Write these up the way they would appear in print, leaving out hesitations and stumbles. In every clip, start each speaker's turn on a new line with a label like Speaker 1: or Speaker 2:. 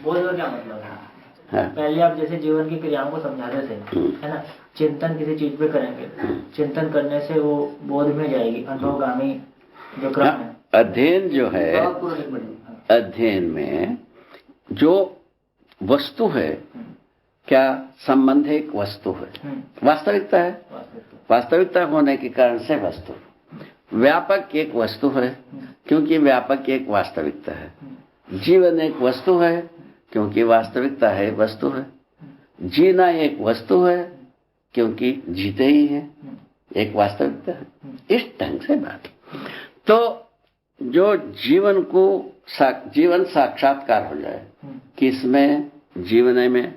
Speaker 1: बोध का क्या मतलब है?
Speaker 2: हाँ।
Speaker 1: पहले आप जैसे जीवन की क्रियाओं को समझा रहे थे, है ना, चिंतन किसी चीज पे करेंगे, चिंतन करने से वो बोध में जाएगी, अनुभवगामी जो क्रम है।
Speaker 2: अध्ययन जो है, अध्ययन में जो वस्तु है, क्या संबंध एक वस्तु है, वास्तविकता है, वास्तविकता होने के कारण से वस्तु। व्यापक एक वस्तु है क्योंकि व्यापक एक वास्तविकता है। जीवन एक वस्तु है क्योंकि वास्तविकता है, वस्तु है। जीना एक वस्तु है क्योंकि जीते ही हैं, एक वास्तविकता है। इस ढंग से बात। तो जो जीवन को जीवन साक्षात्कार हो जाए, किसमें? जीवन में।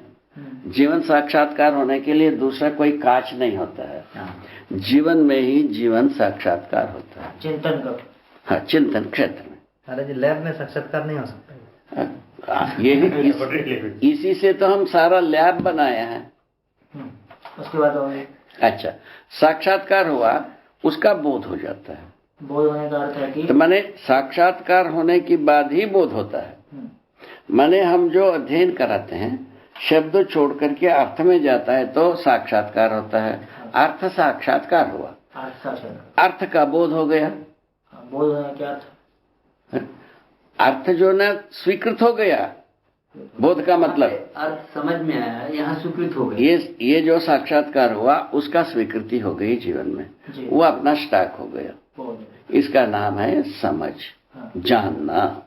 Speaker 2: जीवन साक्षात्कार होने के लिए दूसरा कोई काज नहीं होता है, जीवन में ही जीवन साक्षात्कार होता है।
Speaker 1: चिंतन कब?
Speaker 2: हाँ, चिंतन क्षेत्र में।
Speaker 3: अरे जी, लैब में साक्षात्कार नहीं हो सकता।
Speaker 2: यही इसी से तो हम सारा लैब बनाया है।
Speaker 1: उसके बाद होंगे।
Speaker 2: अच्छा, साक्षात्कार हुआ, उसका बोध हो जाता है।
Speaker 1: बोध होने का अर्थ है कि
Speaker 2: तो माने साक्षात्कार होने के बाद ही बोध होता है। माने हम जो अध्ययन कराते हैं, शब्द छोड़ करके अर्थ में जाता है तो साक्षात्कार होता है। अर्थ साक्षात्कार हुआ, अर्थ का बोध हो गया।
Speaker 1: बोध होने क्या अर्थ?
Speaker 2: अर्थ जो ना स्वीकृत हो गया। बोध का मतलब
Speaker 1: अर्थ समझ में आया, यहाँ स्वीकृत हो गया।
Speaker 2: ये जो साक्षात्कार हुआ उसका स्वीकृति हो गई जीवन में, वो अपना स्टॉक हो गया। इसका नाम है समझ। जानना,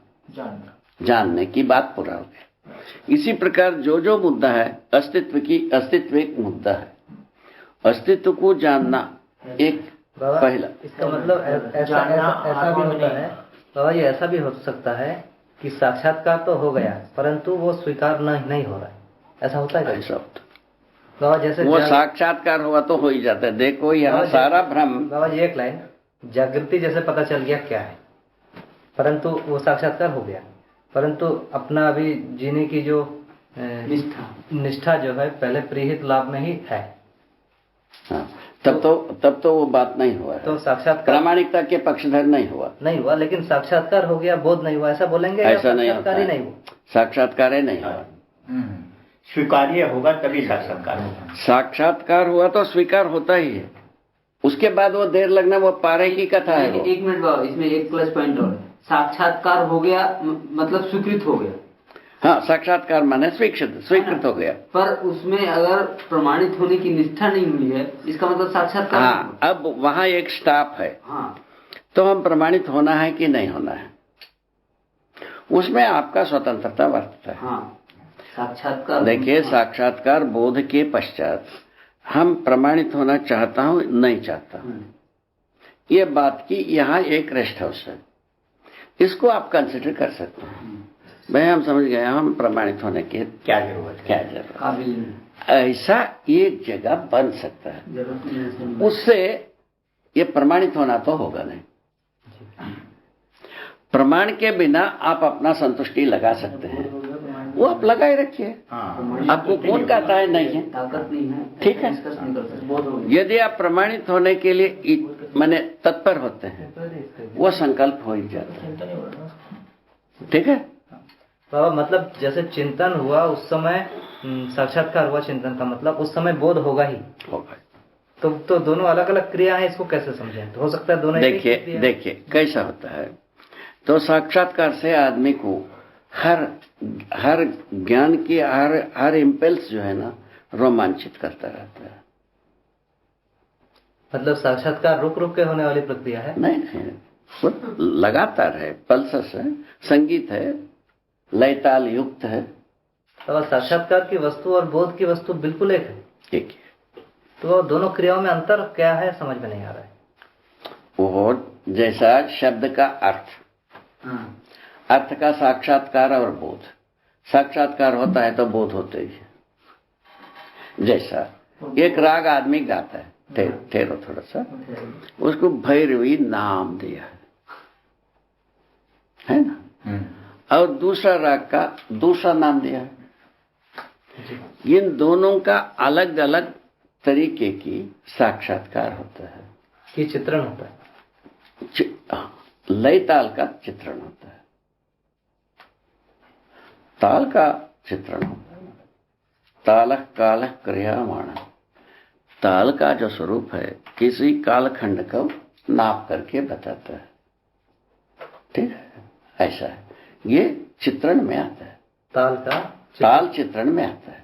Speaker 2: जानने की बात पूरा हो गया। इसी प्रकार जो मुद्दा है, अस्तित्व एक मुद्दा है। अस्तित्व को जानना एक पहला।
Speaker 3: इसका मतलब ऐसा भी होता है बाबा, ये ऐसा भी हो सकता है कि साक्षात्कार तो हो गया परंतु वो स्वीकार नहीं हो रहा है, ऐसा होता है?
Speaker 2: ऐसा होता
Speaker 3: बाबा जैसे
Speaker 2: वो साक्षात्कार हुआ तो हो ही जाता है। देखो यहाँ सारा भ्रम। बाबा
Speaker 3: जी एक लाइन, जागृति जैसे पता चल गया क्या है, परंतु वो साक्षात्कार हो गया, परंतु अपना अभी जीने की जो निष्ठा जो है पहले प्रीहित लाभ में ही है।
Speaker 2: हाँ, तब तो वो बात नहीं हुआ है।
Speaker 3: तो साक्षात्कार
Speaker 2: प्रामाणिकता के पक्षधर नहीं हुआ,
Speaker 3: लेकिन साक्षात्कार हो गया, बोध नहीं हुआ, ऐसा बोलेंगे?
Speaker 2: ऐसा नहीं होता है। साक्षात्कार ही नहीं हुआ।
Speaker 1: स्वीकार्य होगा तभी साक्षात्कार होगा।
Speaker 2: साक्षात्कार हुआ तो स्वीकार होता ही है, उसके बाद वो देर लगना वो पारे की कथा है।
Speaker 1: एक मिनट बाबा, इसमें एक प्लस पॉइंट और, साक्षात्कार हो गया मतलब स्वीकृत हो गया।
Speaker 2: हाँ, साक्षात्कार माने स्वीकृत हो गया,
Speaker 1: पर उसमें अगर प्रमाणित होने की निष्ठा नहीं हुई है, इसका मतलब साक्षात्कार।
Speaker 2: हाँ, अब वहां एक स्टाफ है।
Speaker 1: हाँ,
Speaker 2: तो हम प्रमाणित होना है कि नहीं होना है, उसमें आपका स्वतंत्रता वर्तता है।
Speaker 1: हाँ, साक्षात्कार।
Speaker 2: देखिए, साक्षात्कार बोध के पश्चात हम प्रमाणित होना चाहता हूं नहीं चाहता, ये बात की यहाँ एक रेस्ट हाउस है, इसको आप कंसिडर कर सकते हैं। भाई हम समझ गए, हम प्रमाणित होने की क्या जरूरत, ऐसा एक जगह बन सकता है। उससे ये प्रमाणित होना तो होगा नहीं। प्रमाण के बिना आप अपना संतुष्टि लगा सकते हैं, वो आप लगाए रखिए। आपको कौन कहता है नहीं है,
Speaker 1: ताकत नहीं है,
Speaker 2: ठीक है। यदि आप प्रमाणित होने के लिए माने तत्पर होते हैं, वो संकल्प हो ही जाता है। ठीक है
Speaker 3: बाबा, मतलब जैसे चिंतन हुआ उस समय साक्षात्कार हुआ, चिंतन का मतलब उस समय बोध होगा ही
Speaker 2: होगा।
Speaker 3: तो दोनों अलग अलग क्रिया है, इसको कैसे समझें? तो हो सकता है दोनों।
Speaker 2: देखिए कैसा होता है। तो साक्षात्कार से आदमी को हर ज्ञान की हर इम्पल्स जो है ना रोमांचित करता रहता है।
Speaker 3: मतलब साक्षात्कार रुक रुक के होने वाली प्रक्रिया है?
Speaker 2: नहीं, वो लगातार है, पल्सस है, संगीत है, लय ताल युक्त है।
Speaker 3: तो साक्षात्कार की वस्तु और बोध की वस्तु बिल्कुल एक है।
Speaker 2: एक है।
Speaker 3: तो दोनों क्रियाओं में अंतर क्या है, समझ में नहीं आ रहा है।
Speaker 2: वो जैसा शब्द का अर्थ का साक्षात्कार और बोध, साक्षात्कार होता है तो बोध होते ही है। जैसा एक राग आदमी गाता है, ठहरो थोड़ा सा, उसको भैरवी नाम दिया है ना, और दूसरा राग का दूसरा नाम दिया है। इन दोनों का अलग अलग तरीके की साक्षात्कार होता है,
Speaker 3: कि चित्रण होता है,
Speaker 2: लय ताल का चित्रण होता है। ताल का चित्रण होता है। ताल काल क्रियामाण, ताल का जो स्वरूप है किसी कालखंड को नाप करके बताता है। ठीक है, ऐसा है, ये चित्रण में आता है। ताल चित्रण में आता है।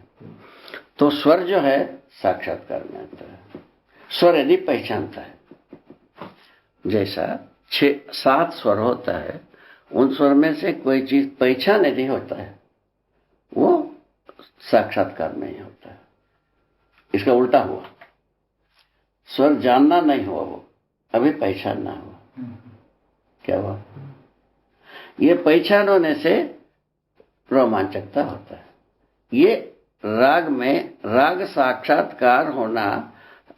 Speaker 2: तो स्वर जो है साक्षात्कार में आता है। स्वर यदि पहचानता है, जैसा 6-7 स्वर होता है, उन स्वर में से कोई चीज पहचान यदि होता है वो साक्षात्कार में ही होता है। इसका उल्टा हुआ, स्वर जानना नहीं हुआ, वो अभी पहचानना हुआ। क्या हुआ? ये पहचान होने से रोमांचकता होता है। ये राग में राग साक्षात्कार होना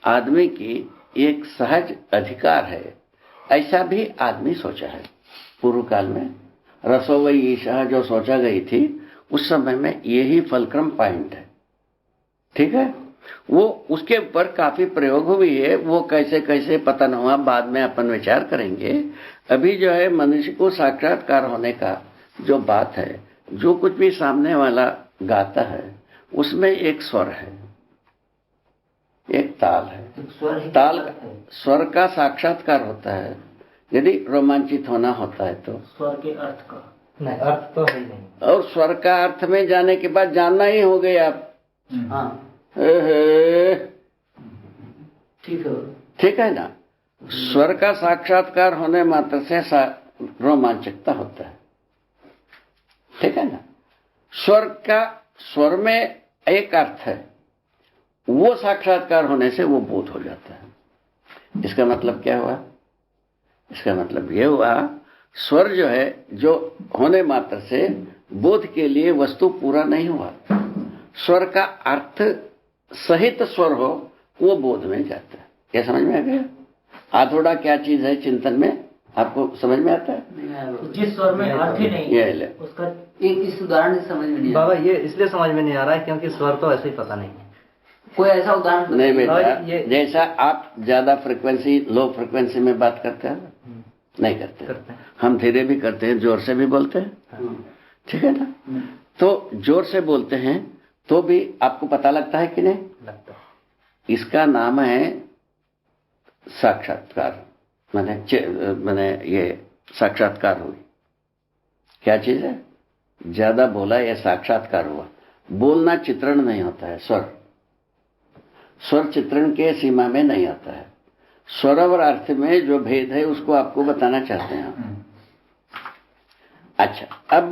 Speaker 2: आदमी की एक सहज अधिकार है, ऐसा भी आदमी सोचा है। पूर्व काल में रसोई ईशा जो सोचा गई थी, उस समय में यही फलक्रम पॉइंट है। ठीक है, वो उसके ऊपर काफी प्रयोग हुई है। वो कैसे कैसे पतन हुआ बाद में अपन विचार करेंगे। अभी जो है मनुष्य को साक्षात्कार होने का जो बात है, जो कुछ भी सामने वाला गाता है उसमें एक स्वर है, एक ताल है। ताल स्वर का साक्षात्कार होता है। यदि रोमांचित होना होता है तो
Speaker 1: स्वर के अर्थ का
Speaker 3: नहीं, अर्थ तो है ही नहीं।
Speaker 2: और स्वर का अर्थ में जाने के बाद जानना ही हो गया आप। ठीक है ना। स्वर का साक्षात्कार होने मात्र से रोमांचकता होता है। ठीक है ना। स्वर में एक अर्थ है, वो साक्षात्कार होने से वो बोध हो जाता है। इसका मतलब क्या हुआ? इसका मतलब ये हुआ, स्वर जो है जो होने मात्र से बोध के लिए वस्तु पूरा नहीं हुआ। स्वर का अर्थ सहित स्वर हो, वो बोध में जाता है। क्या समझ में आ गया? आधोड़ा क्या चीज है चिंतन में, आपको समझ में आता है?
Speaker 1: जिस स्वर में अर्थ ही नहीं है उसका
Speaker 4: एक इस उदाहरण से समझ में नहीं
Speaker 3: बाबा, ये इसलिए समझ में नहीं आ रहा है क्योंकि स्वर तो ऐसे ही पता नहीं है।
Speaker 4: कोई ऐसा उदाहरण
Speaker 2: नहीं बेटा, जैसा आप ज्यादा फ्रिक्वेंसी लो फ्रिक्वेंसी में बात करते हैं, नहीं करते। हम धीरे भी करते हैं, जोर से भी बोलते हैं। ठीक है ना। तो जोर से बोलते हैं तो भी आपको पता लगता है कि नहीं
Speaker 3: लगता?
Speaker 2: इसका नाम है साक्षात्कार। मैंने ये साक्षात्कार हुई। क्या चीज है? ज्यादा बोला या साक्षात्कार हुआ। बोलना चित्रण नहीं होता है। स्वर चित्रण के सीमा में नहीं आता है। स्वर और अर्थ में जो भेद है उसको आपको बताना चाहते हैं हम। अच्छा, अब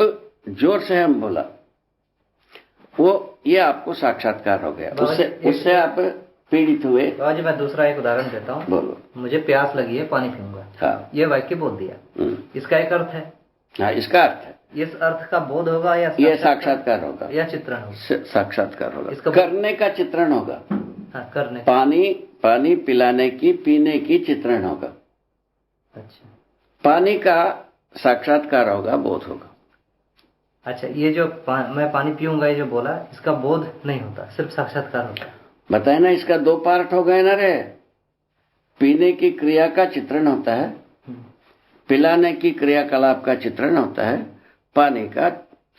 Speaker 2: जोर से हम बोला, वो ये आपको साक्षात्कार हो गया। उससे आप पीड़ित हुए।
Speaker 3: जी मैं दूसरा एक उदाहरण देता हूँ।
Speaker 2: बोलो।
Speaker 3: मुझे प्यास लगी है, पानी पीऊंगा।
Speaker 2: हाँ।
Speaker 3: ये वाक्य बोल दिया, इसका एक अर्थ है।
Speaker 2: हाँ, इसका अर्थ है।
Speaker 3: इस अर्थ का बोध होगा या
Speaker 2: ये साक्षात्कार होगा
Speaker 3: या चित्रण होगा?
Speaker 2: साक्षात्कार होगा।
Speaker 3: इसका
Speaker 2: करने का चित्रण होगा।
Speaker 3: हाँ, करने।
Speaker 2: पानी पिलाने की, पीने की चित्रण होगा।
Speaker 3: अच्छा,
Speaker 2: पानी का साक्षात्कार होगा, बोध होगा।
Speaker 3: अच्छा, ये जो मैं पानी पीऊंगा ये जो बोला, इसका बोध नहीं होता, सिर्फ साक्षात्कार होता है।
Speaker 2: बताए ना, इसका 2 पार्ट हो गए ना रे। पीने की क्रिया का चित्रण होता है, पिलाने की क्रियाकलाप का चित्रण होता है, पानी का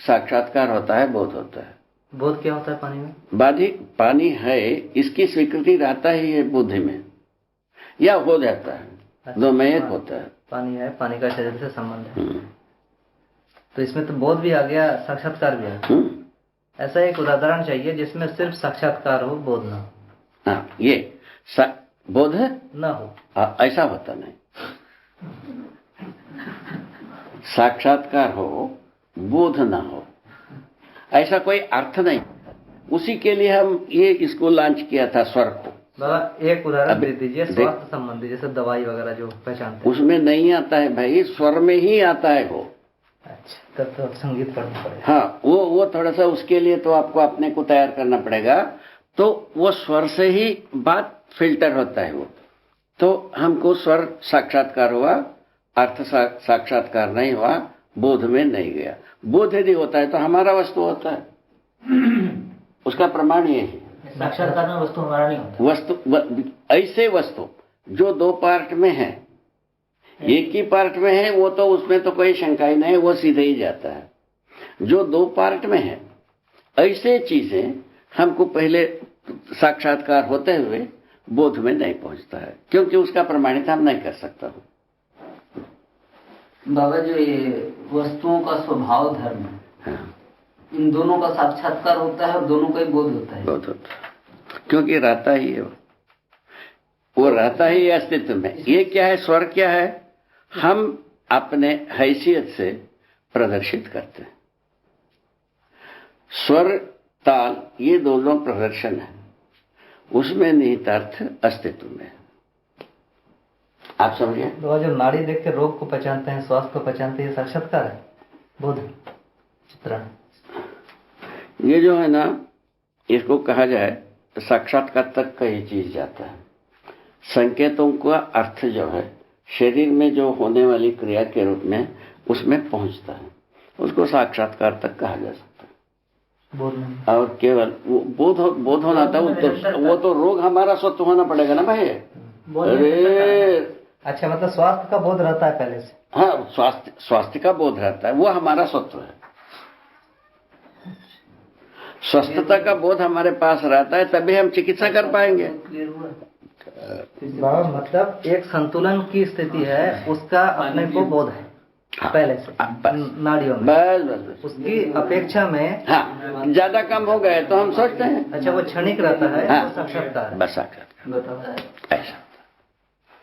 Speaker 2: साक्षात्कार होता है, बोध होता है।
Speaker 3: बोध क्या होता है पानी में?
Speaker 2: पानी है इसकी स्वीकृति रहता ही है बुद्धि में, या हो जाता है।
Speaker 3: अच्छा,
Speaker 2: 2 में एक होता है।
Speaker 3: पानी है, पानी का शरीर से संबंध है। तो इसमें तो बोध भी आ गया, साक्षात्कार भी आ गया। ऐसा एक उदाहरण चाहिए जिसमें सिर्फ साक्षात्कार हो, बोध ना हो।
Speaker 2: हाँ, ये बोध है
Speaker 3: ना हो।
Speaker 2: ऐसा होता नहीं। साक्षात्कार हो, बोध ना हो, ऐसा कोई अर्थ नहीं। उसी के लिए हम ये इसको लॉन्च किया था, स्वर को।
Speaker 3: बाबा एक उदाहरण दे दीजिए स्वास्थ्य संबंधी, जैसे दवाई वगैरह जो पहचानते हैं।
Speaker 2: उसमें नहीं आता है भाई, स्वर में ही आता है वो।
Speaker 3: अच्छा, तब तो संगीत पढ़ना पड़ेगा।
Speaker 2: हाँ, वो थोड़ा सा उसके लिए तो आपको अपने को तैयार करना पड़ेगा। तो वो स्वर से ही बात फिल्टर होता है वो। तो हमको स्वर साक्षात्कार हुआ, अर्थ साक्षात्कार नहीं हुआ, बोध में नहीं गया। बोध यदि होता है तो हमारा वस्तु होता है। उसका प्रमाण ये है।
Speaker 1: साक्षात्कार में वस्तु हमारा नहीं होता।
Speaker 2: ऐसे वस्तु जो 2 पार्ट में है, एक ही पार्ट में है, वो तो उसमें तो कोई शंका ही नहीं, वो सीधे ही जाता है। जो दो पार्ट में है, ऐसे चीजें हमको पहले साक्षात्कार होते हुए बोध में नहीं पहुंचता है, क्योंकि उसका प्रमाणित हम नहीं कर सकता हूं।
Speaker 4: बाबा, जो ये वस्तुओं का स्वभाव धर्म है,
Speaker 2: हाँ,
Speaker 4: इन दोनों का साक्षात्कार होता है और दोनों का ही बोध होता है।
Speaker 2: बोध होता है, क्योंकि रहता ही है वो रहता ही है अस्तित्व में। ये क्या है, स्वर क्या है, हम अपने हैसियत से प्रदर्शित करते हैं। स्वर ताल ये दोनों प्रदर्शन है, उसमें निहित अर्थ अस्तित्व में। आप समझिए,
Speaker 3: तो जो नाड़ी देख के रोग को पहचानते हैं, स्वास्थ्य को पहचानते हैं, ये साक्षात्कार है, बोध चित्रण।
Speaker 2: ये जो है ना, इसको कहा जाए तो साक्षात्कार तक का ये चीज जाता है। संकेतों का अर्थ जो है शरीर में जो होने वाली क्रिया के रूप में उसमें पहुंचता है, उसको साक्षात्कार तक कहा जा सकता है।
Speaker 3: बोध नहीं।
Speaker 2: और केवल बोध होना था, वो तो रोग हमारा स्वतः होना पड़ेगा ना भाई। अरे
Speaker 3: अच्छा, मतलब स्वास्थ्य का बोध रहता है पहले से।
Speaker 2: हाँ, स्वास्थ्य का बोध रहता है, वो हमारा स्वत्व है। स्वस्थता का बोध हमारे पास रहता है, तभी हम चिकित्सा कर पाएंगे।
Speaker 3: बाबा, मतलब एक संतुलन की स्थिति है, उसका अपने को बोध है पहले से नाड़ियों में।
Speaker 2: बस
Speaker 3: उसकी अपेक्षा में
Speaker 2: हाँ, ज्यादा कम हो गए तो हम सोचते हैं।
Speaker 3: अच्छा, वो क्षणिक रहता है।
Speaker 2: हाँ,
Speaker 3: वो साक्षात्कार है।
Speaker 2: बस साक्षात्कार ऐसा।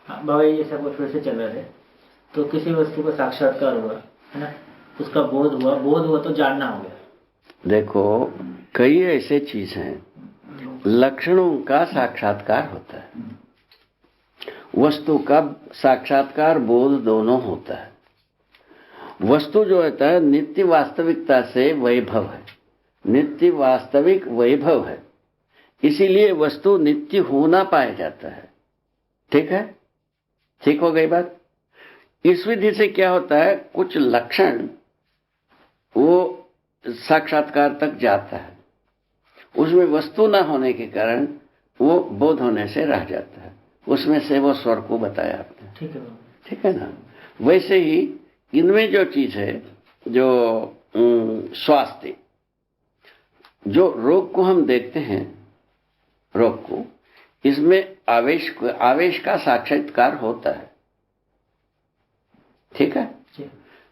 Speaker 1: हाँ बाबा, ये सब कुछ फिर से चल रहे थे, तो किसी वस्तु का साक्षात्कार हुआ है ना, उसका बोध हुआ तो जानना हो गया।
Speaker 2: देखो, कई ऐसे चीज हैं, लक्षणों का साक्षात्कार होता है, वस्तु का साक्षात्कार बोध दोनों होता है। वस्तु जो होता है नित्य वास्तविकता से वैभव है, नित्य वास्तविक वैभव है, इसीलिए वस्तु नित्य होना पाया जाता है। ठीक है, ठीक हो गई बात। इस विधि से क्या होता है, कुछ लक्षण वो साक्षात्कार तक जाता है, उसमें वस्तु ना होने के कारण वो बोध होने से रह जाता है। उसमें से वो स्वर को बताया आपने,
Speaker 1: ठीक है,
Speaker 2: ठीक है ना। वैसे ही इनमें जो चीज है, जो स्वास्थ्य, जो रोग को हम देखते हैं, रोग को, इसमें आवेश का साक्षात्कार होता है। ठीक है,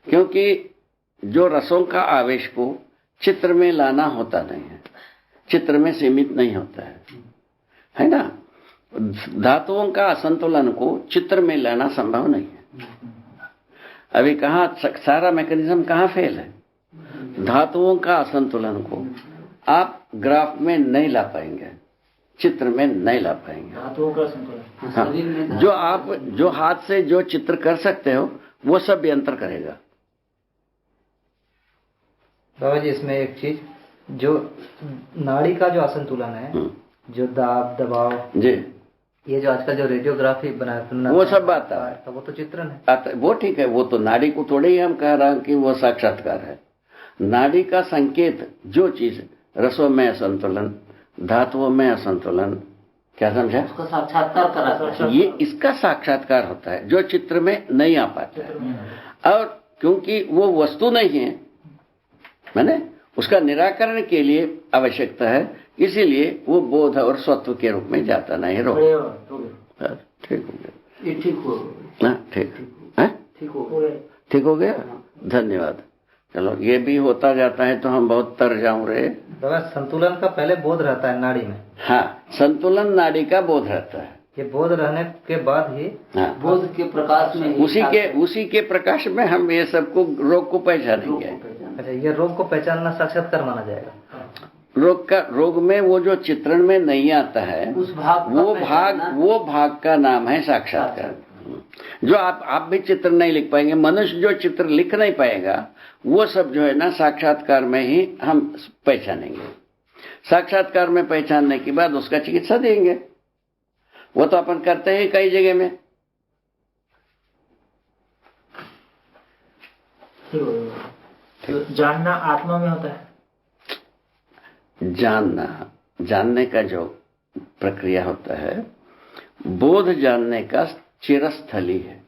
Speaker 2: क्योंकि जो रसों का आवेश को चित्र में लाना होता नहीं है, चित्र में सीमित नहीं होता है ना। धातुओं का असंतुलन को चित्र में लाना संभव नहीं है। अभी कहाँ सारा मैकेनिज्म कहाँ फेल है, धातुओं का असंतुलन को आप ग्राफ में नहीं ला पाएंगे, चित्र में नहीं ला पाएंगे।
Speaker 1: धातुओं का संतुलन,
Speaker 2: हाँ, जो आप जो हाथ से जो चित्र कर सकते हो वो सब यंत्र करेगा।
Speaker 3: बाबा जी, इसमें एक चीज, जो नाड़ी का जो असंतुलन है, जो दाब दबाव जी, ये जो आजकल जो रेडियोग्राफी बनाया
Speaker 2: वो सब बात है,
Speaker 3: तो वो तो चित्रण है।
Speaker 2: वो ठीक है, वो तो नाड़ी को थोड़े ही हम कह रहे हैं कि वो साक्षात्कार है। नाड़ी का संकेत जो चीज, रसों में असंतुलन, धातुओं में असंतुलन, क्या समझा,
Speaker 4: उसका साक्षात्कार करा,
Speaker 2: ये इसका साक्षात्कार होता है, जो चित्र में नहीं आ पाता है। और क्योंकि वो वस्तु नहीं है, मैंने उसका निराकरण के लिए आवश्यकता है, इसीलिए वो बोध और स्वत्व के रूप में जाता नहीं। रोग ठीक हो गया,
Speaker 4: ये ठीक हो,
Speaker 2: ठीक है, ठीक हो गया। धन्यवाद। चलो, ये भी होता जाता है तो हम बहुत तर जाऊं रे।
Speaker 3: बाबा, संतुलन का पहले बोध रहता है नाड़ी में।
Speaker 2: हाँ, संतुलन नाड़ी का बोध रहता है,
Speaker 3: ये बोध रहने के बाद ही
Speaker 4: बोध के प्रकाश में,
Speaker 2: उसी के प्रकाश में हम ये सबको रोग को पहचानेंगे।
Speaker 3: अच्छा, ये रोग को पहचानना साक्षात्कार माना जाएगा।
Speaker 2: रोग में वो जो चित्रण में नहीं आता है,
Speaker 4: उस भाग
Speaker 2: वो भाग का नाम है साक्षात्कार। जो आप भी चित्र नहीं लिख पाएंगे, मनुष्य जो चित्र लिख नहीं पाएगा, वो सब जो है ना साक्षात्कार में ही हम पहचानेंगे। साक्षात्कार में पहचानने के बाद उसका चिकित्सा देंगे। वो तो अपन करते हैं कई जगह में।
Speaker 1: तो जानना आत्मा में होता है।
Speaker 2: जानने का जो प्रक्रिया होता है, बोध जानने का चिरस्थली है।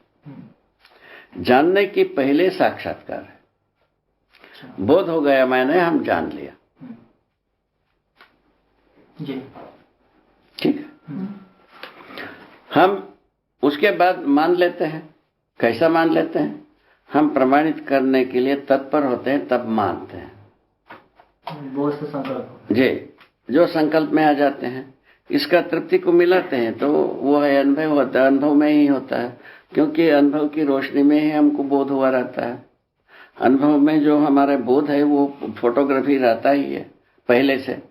Speaker 2: जानने के पहले साक्षात्कार है, बोध हो गया, मैंने हम जान लिया।
Speaker 1: जी
Speaker 2: ठीक है। हम उसके बाद मान लेते हैं। कैसा मान लेते हैं? हम प्रमाणित करने के लिए तत्पर होते हैं, तब मानते हैं।
Speaker 1: बोध से संकल्प
Speaker 2: जी, जो संकल्प में आ जाते हैं, इसका तृप्ति को मिलाते हैं, तो वो है अनुभव होता है। अनुभव में ही होता है, क्योंकि अनुभव की रोशनी में ही हमको बोध हुआ रहता है। अनुभव में जो हमारा बोध है वो फोटोग्राफी रहता ही है पहले से।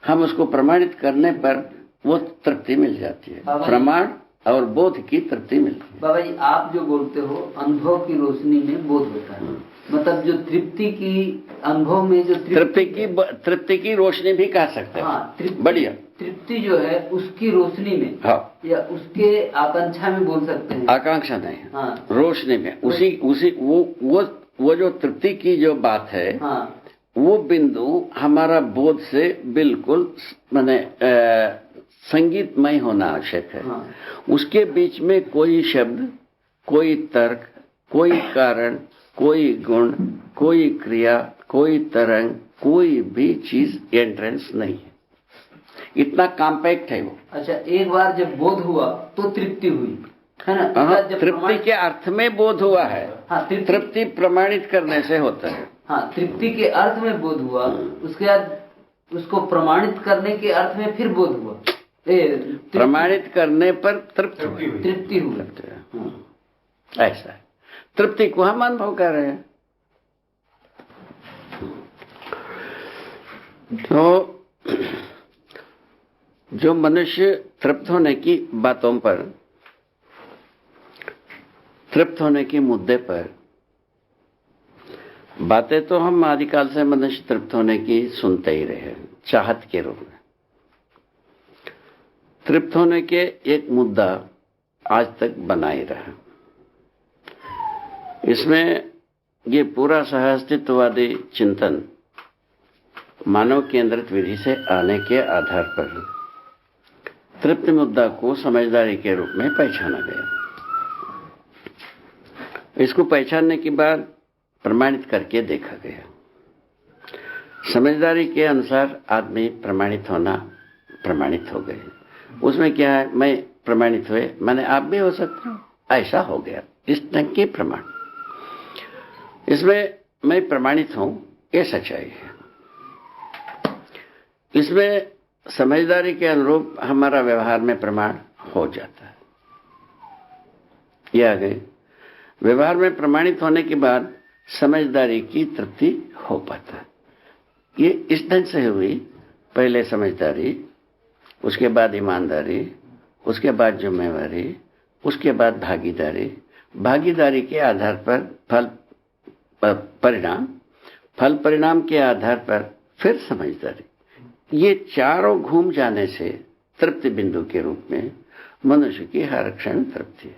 Speaker 2: हम उसको प्रमाणित करने पर वो तृप्ति मिल जाती है। प्रमाण और बोध की तृप्ति मिलती है।
Speaker 4: बाबा जी, आप जो बोलते हो अनुभव की रोशनी में बोध होता है, मतलब जो तृप्ति की अनुभव में जो
Speaker 2: तृप्ति की रोशनी भी कह सकते हैं।
Speaker 4: हाँ,
Speaker 2: बढ़िया।
Speaker 4: तृप्ति जो है उसकी रोशनी में,
Speaker 2: हाँ,
Speaker 4: या उसके आकांक्षा में बोल सकते हैं।
Speaker 2: आकांक्षा नहीं,
Speaker 4: हाँ,
Speaker 2: रोशनी में। उसी वो जो तृप्ति की जो बात है,
Speaker 4: हाँ,
Speaker 2: वो बिंदु हमारा बोध से बिल्कुल माने संगीतमय होना आवश्यक है।
Speaker 4: हाँ।
Speaker 2: उसके बीच में कोई शब्द, कोई तर्क, कोई कारण, कोई गुण, कोई क्रिया, कोई तरंग, कोई भी चीज एंट्रेंस नहीं है। इतना कॉम्पैक्ट है वो।
Speaker 4: अच्छा, एक बार जब बोध हुआ तो तृप्ति हुई, है ना?
Speaker 2: हाँ, तृप्ति के अर्थ में बोध हुआ है।
Speaker 4: हाँ,
Speaker 2: तृप्ति प्रमाणित करने से होता है।
Speaker 4: हाँ, तृप्ति के अर्थ में बोध हुआ, उसके बाद उसको प्रमाणित करने के अर्थ में फिर बोध हुआ।
Speaker 2: प्रमाणित करने पर तृप्ति हुई। ऐसा है, तृप्ति को हम अनुभव कर रहे हैं। तो जो मनुष्य तृप्त होने की बातों पर, तृप्त होने के मुद्दे पर बातें, तो हम आदिकाल से मनुष्य तृप्त होने की सुनते ही रहे, चाहत के रूप में। तृप्त होने के एक मुद्दा आज तक बना ही रहा। इसमें ये पूरा सहअस्तित्ववादी चिंतन मानव केंद्रित विधि से आने के आधार पर तृप्ति मुद्दा को समझदारी के रूप में पहचाना गया। इसको पहचानने के बाद प्रमाणित करके देखा गया। समझदारी के अनुसार आदमी प्रमाणित हो गए। उसमें क्या है, मैं प्रमाणित हुए, मैंने आप भी हो सकते हो, ऐसा हो गया। इस ढंग के प्रमाण, इसमें मैं प्रमाणित हूं, ये सच्चाई है। इसमें समझदारी के अनुरूप हमारा व्यवहार में प्रमाण हो जाता है। ये आ गए। व्यवहार में प्रमाणित होने के बाद समझदारी की तृप्ति हो पाता है। ये इस ढंग से हुई, पहले समझदारी, उसके बाद ईमानदारी, उसके बाद जिम्मेवारी, उसके बाद भागीदारी, भागीदारी के आधार पर फल परिणाम के आधार पर फिर समझदारी। ये चारों घूम जाने से तृप्ति बिंदु के रूप में मनुष्य की हर क्षण तृप्ति है,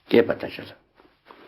Speaker 2: ये पता चला।